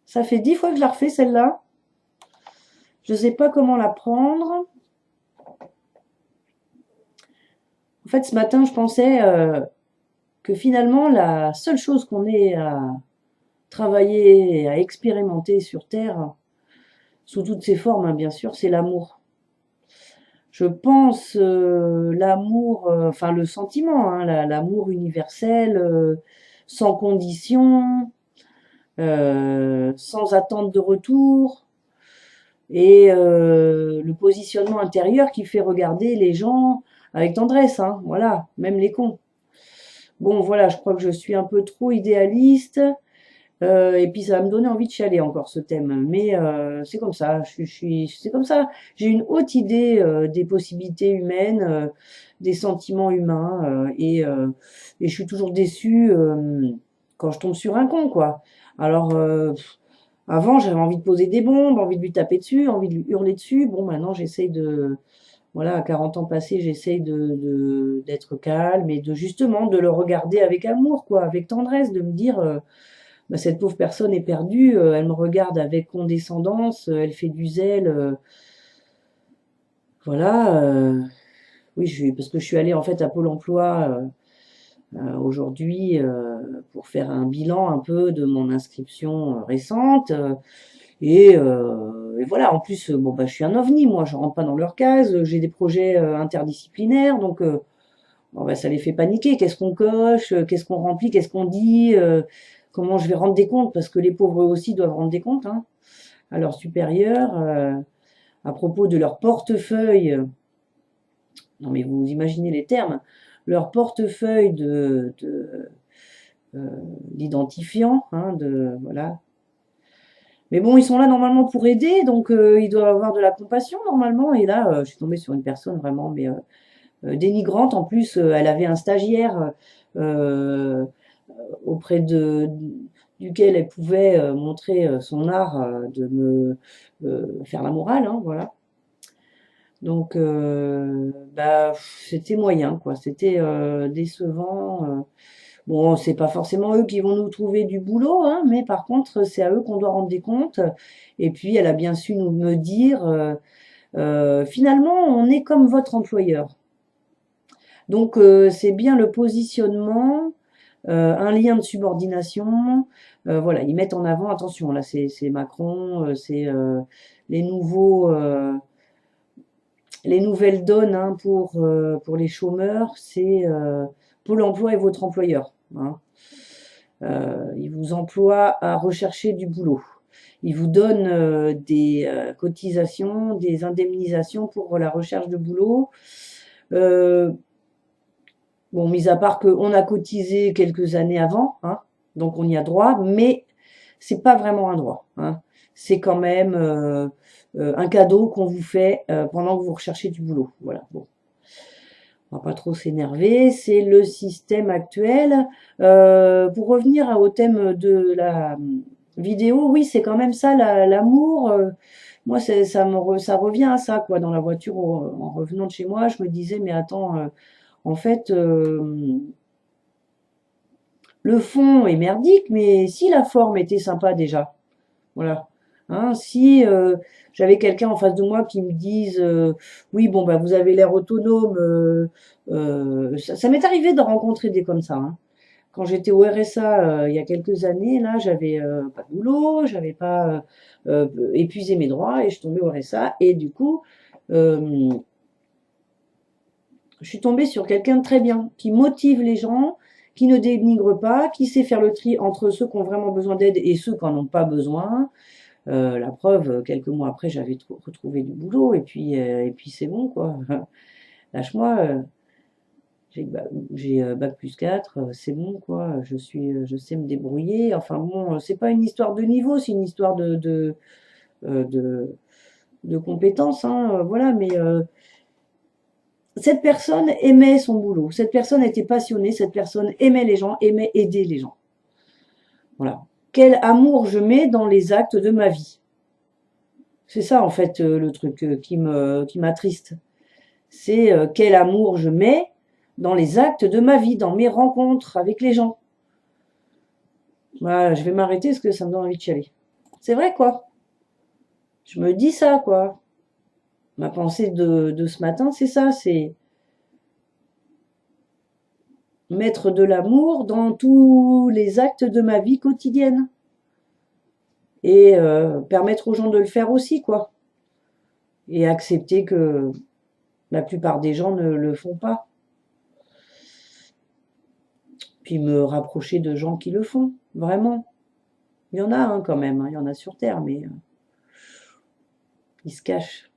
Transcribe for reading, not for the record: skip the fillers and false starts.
Ça fait 10 fois que je la refais celle-là. Je sais pas comment la prendre. En fait, ce matin, je pensais que finalement, la seule chose qu'on ait à travailler et à expérimenter sur Terre, sous toutes ses formes, hein, bien sûr, c'est l'amour. Je pense l'amour, enfin le sentiment, hein, l'amour universel, sans condition, sans attente de retour, et le positionnement intérieur qui fait regarder les gens avec tendresse, hein, voilà, même les cons. Bon, voilà, je crois que je suis un peu trop idéaliste. Et puis ça va me donner envie de chialer encore ce thème. Mais c'est comme ça, c'est comme ça. J'ai une haute idée des possibilités humaines, des sentiments humains, et je suis toujours déçue quand je tombe sur un con, quoi. Alors, avant, j'avais envie de poser des bombes, envie de lui taper dessus, envie de lui hurler dessus. Bon, maintenant, j'essaye de, voilà, à 40 ans passés, j'essaye d'être calme et de justement de le regarder avec amour, quoi, avec tendresse, de me dire bah, cette pauvre personne est perdue, elle me regarde avec condescendance, elle fait du zèle, voilà. Oui, parce que je suis allée en fait à Pôle Emploi aujourd'hui pour faire un bilan un peu de mon inscription récente. Et voilà, en plus, bon bah je suis un ovni, moi, je rentre pas dans leur case, j'ai des projets interdisciplinaires, donc bon, bah, ça les fait paniquer. Qu'est-ce qu'on coche, qu'est-ce qu'on remplit, qu'est-ce qu'on dit, comment je vais rendre des comptes, parce que les pauvres eux aussi doivent rendre des comptes, hein, à leurs supérieurs, à propos de leur portefeuille. Non mais vous imaginez les termes, leur portefeuille euh, d'identifiants, hein, de voilà. Mais bon, ils sont là normalement pour aider, donc ils doivent avoir de la compassion normalement. Et là, je suis tombée sur une personne vraiment, mais dénigrante. En plus, elle avait un stagiaire auprès duquel elle pouvait montrer son art de me faire la morale, hein, voilà. Donc, bah, c'était moyen, quoi. C'était décevant. Bon, c'est pas forcément eux qui vont nous trouver du boulot, hein, mais par contre, c'est à eux qu'on doit rendre des comptes. Et puis, elle a bien su nous me dire, finalement, on est comme votre employeur. Donc, c'est bien le positionnement, un lien de subordination. Voilà, ils mettent en avant, attention, là, c'est Macron, c'est les nouveaux, les nouvelles donnes hein, pour les chômeurs, c'est Pôle emploi est votre employeur. Hein. Il vous emploie à rechercher du boulot. Il vous donne des cotisations, des indemnisations pour la recherche de boulot. Euh, Bon, mis à part qu'on a cotisé quelques années avant, hein, donc on y a droit, mais c'est pas vraiment un droit. Hein. C'est quand même un cadeau qu'on vous fait pendant que vous recherchez du boulot. Voilà. Bon, on va pas trop s'énerver. C'est le système actuel. Pour revenir au thème de la vidéo, oui, c'est quand même ça, l'amour. Moi, ça revient à ça, quoi. Dans la voiture, en revenant de chez moi, je me disais, mais attends. En fait, le fond est merdique, mais si la forme était sympa déjà, voilà. Hein, si j'avais quelqu'un en face de moi qui me dise oui bon bah vous avez l'air autonome, ça m'est arrivé de rencontrer des comme ça. Hein. Quand j'étais au RSA il y a quelques années, là j'avais pas de boulot, j'avais pas épuisé mes droits et je tombais au RSA et du coup euh, je suis tombée sur quelqu'un de très bien, qui motive les gens, qui ne dénigre pas, qui sait faire le tri entre ceux qui ont vraiment besoin d'aide et ceux qui n'en ont pas besoin. La preuve, quelques mois après, j'avais retrouvé du boulot et puis c'est bon quoi. Lâche-moi, j'ai bac plus 4, c'est bon quoi. Je sais me débrouiller. Enfin bon, c'est pas une histoire de niveau, c'est une histoire euh, de, de compétences, hein, voilà. Mais cette personne aimait son boulot, cette personne était passionnée, cette personne aimait les gens, aimait aider les gens. Voilà. Quel amour je mets dans les actes de ma vie. C'est ça en fait le truc qui m'attriste. C'est quel amour je mets dans les actes de ma vie, dans mes rencontres avec les gens. Voilà, je vais m'arrêter parce que ça me donne envie de chialer. C'est vrai, quoi. Je me dis ça, quoi. Ma pensée de ce matin, c'est ça, c'est mettre de l'amour dans tous les actes de ma vie quotidienne. Et permettre aux gens de le faire aussi, quoi. Et accepter que la plupart des gens ne le font pas. Puis me rapprocher de gens qui le font, vraiment. Il y en a hein, quand même, hein, il y en a sur Terre, mais ils se cachent.